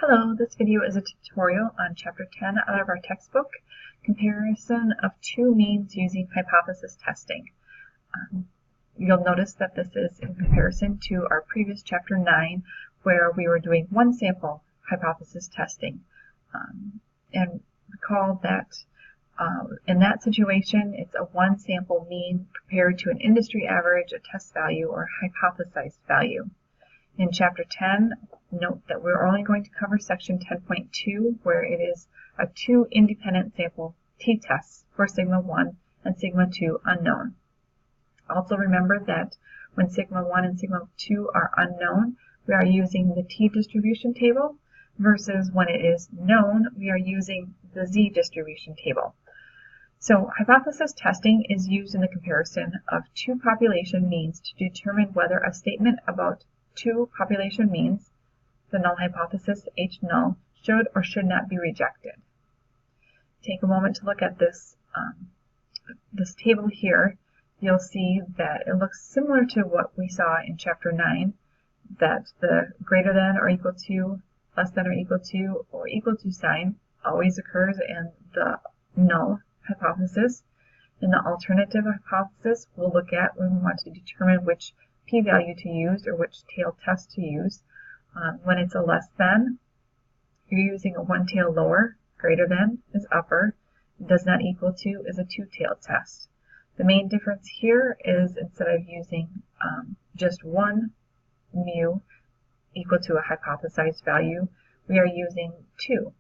Hello, this video is a tutorial on Chapter 10 out of our textbook, Comparison of Two Means Using Hypothesis Testing. You'll notice that this is in comparison to our previous Chapter 9, where we were doing one sample hypothesis testing. And recall that in that situation, it's a one sample mean compared to an industry average, a test value, or hypothesized value. In Chapter 10, note that we're only going to cover section 10.2, where it is a two independent sample t-tests for sigma 1 and sigma 2 unknown. Also remember that when sigma 1 and sigma 2 are unknown, we are using the t-distribution table, versus when it is known, we are using the z-distribution table. So hypothesis testing is used in the comparison of two population means to determine whether a statement about two population means, the null hypothesis H null, should or should not be rejected. Take a moment to look at this table here. You'll see that it looks similar to what we saw in Chapter 9, that the greater than or equal to, less than or equal to sign always occurs in the null hypothesis. In the alternative hypothesis, we'll look at when we want to determine which p-value to use or which tail test to use. When it's a less than, you're using a one tail lower, greater than is upper, does not equal to is a two tail test. The main difference here is instead of using just one mu equal to a hypothesized value, we are using two.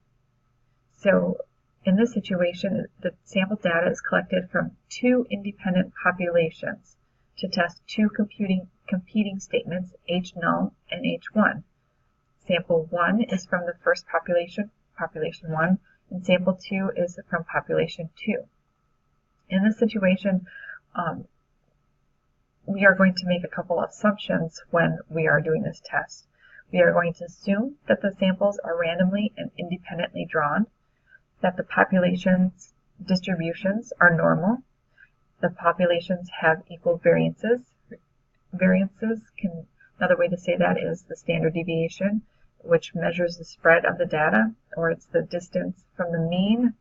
So in this situation, the sample data is collected from two independent populations to test two competing statements, H null and H1. Sample 1 is from the first population, population 1, and sample 2 is from population 2. In this situation, we are going to make a couple of assumptions when we are doing this test. We are going to assume that the samples are randomly and independently drawn, that the population's distributions are normal, the populations have equal variances. Another way to say that is the standard deviation, which measures the spread of the data, or it's the distance from the mean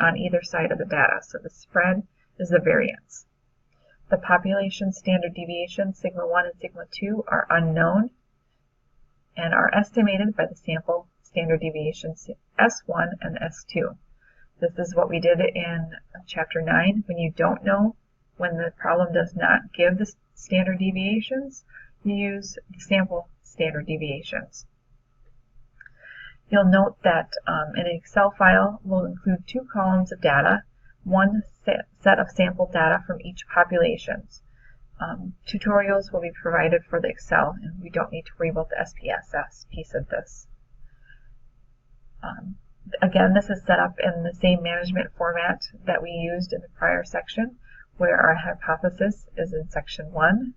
on either side of the data. So the spread is the variance. The population standard deviation, sigma 1 and sigma 2, are unknown and are estimated by the sample standard deviations S1 and S2. This is what we did in Chapter 9. When you don't know, when the problem does not give the standard deviations, you use the sample standard deviations. You'll note that an Excel file will include two columns of data, one set of sample data from each population. Tutorials will be provided for the Excel, and we don't need to worry about the SPSS piece of this. Again, this is set up in the same management format that we used in the prior section, where our hypothesis is in Section 1.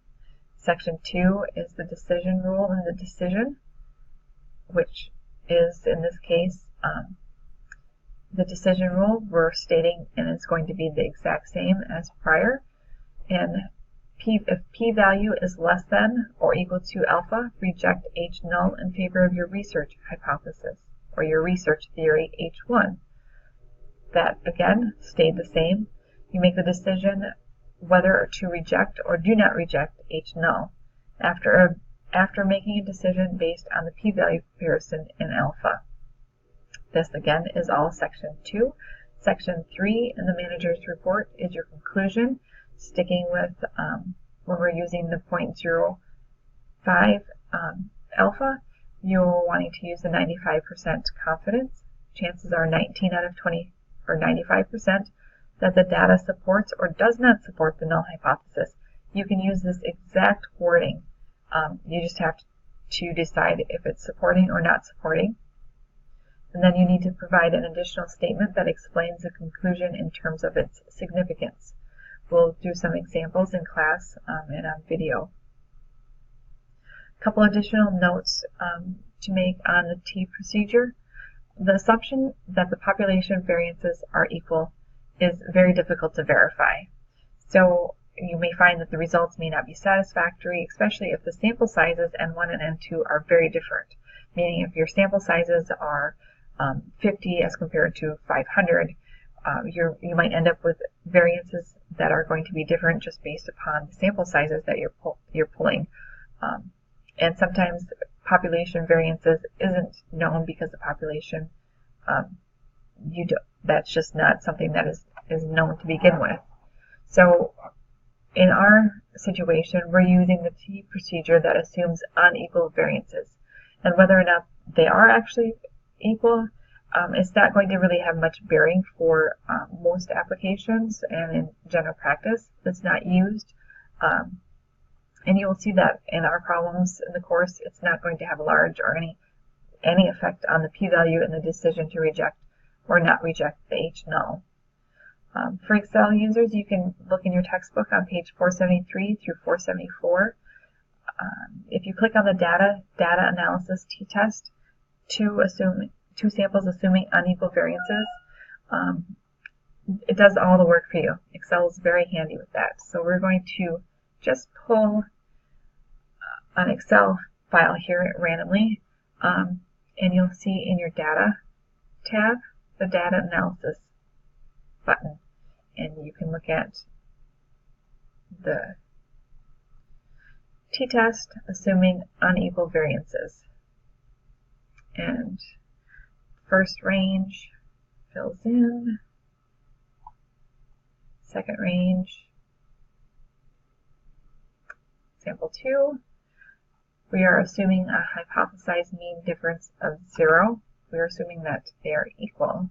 Section 2 is the decision rule and the decision, which is, in this case, the decision rule we're stating, and it's going to be the exact same as prior. And if p-value is less than or equal to alpha, reject H null in favor of your research hypothesis, or your research theory H1. That, again, stayed the same. You make the decision whether to reject or do not reject H null after making a decision based on the p-value comparison in alpha. This, again, is all Section 2. Section 3 in the manager's report is your conclusion, sticking with when we're using the 0.05 alpha, you're wanting to use the 95% confidence. Chances are 19 out of 20, or 95%, that the data supports or does not support the null hypothesis. You can use this exact wording. You just have to decide if it's supporting or not supporting. And then you need to provide an additional statement that explains the conclusion in terms of its significance. We'll do some examples in class and on video. A couple additional notes to make on the T procedure. The assumption that the population variances are equal is very difficult to verify. So you may find that the results may not be satisfactory, especially if the sample sizes N1 and N2 are very different. meaning if your sample sizes are 50 as compared to 500, you might end up with variances that are going to be different just based upon the sample sizes that you're pulling. And sometimes population variances isn't known because the population, that's just not something that is known to begin with. So in our situation, we're using the T procedure that assumes unequal variances. And whether or not they are actually equal, it's not going to really have much bearing for most applications, and in general practice, it's not used. And you will see that in our problems in the course, it's not going to have a large or any effect on the p-value and the decision to reject or not reject the H-null. For Excel users, you can look in your textbook on page 473 through 474. If you click on the data analysis t-test, two samples assuming unequal variances, it does all the work for you. Excel is very handy with that. So we're going to just pull an Excel file here randomly, and you'll see in your data tab the data analysis button, and you can look at the t-test assuming unequal variances. And first range fills in, second range, sample 2. We are assuming a hypothesized mean difference of 0. We are assuming that they are equal.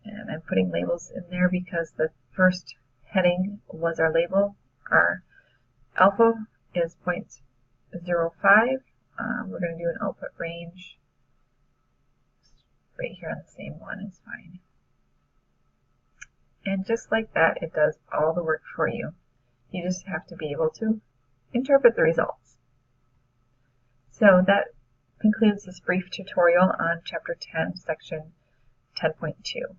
And I'm putting labels in there because the first heading was our label. Our alpha is 0.05. We're going to do an output range. Right here on the same one is fine. And just like that, it does all the work for you. You just have to be able to interpret the results. So that concludes this brief tutorial on Chapter 10, Section 10.2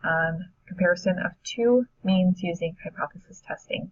on comparison of two means using hypothesis testing.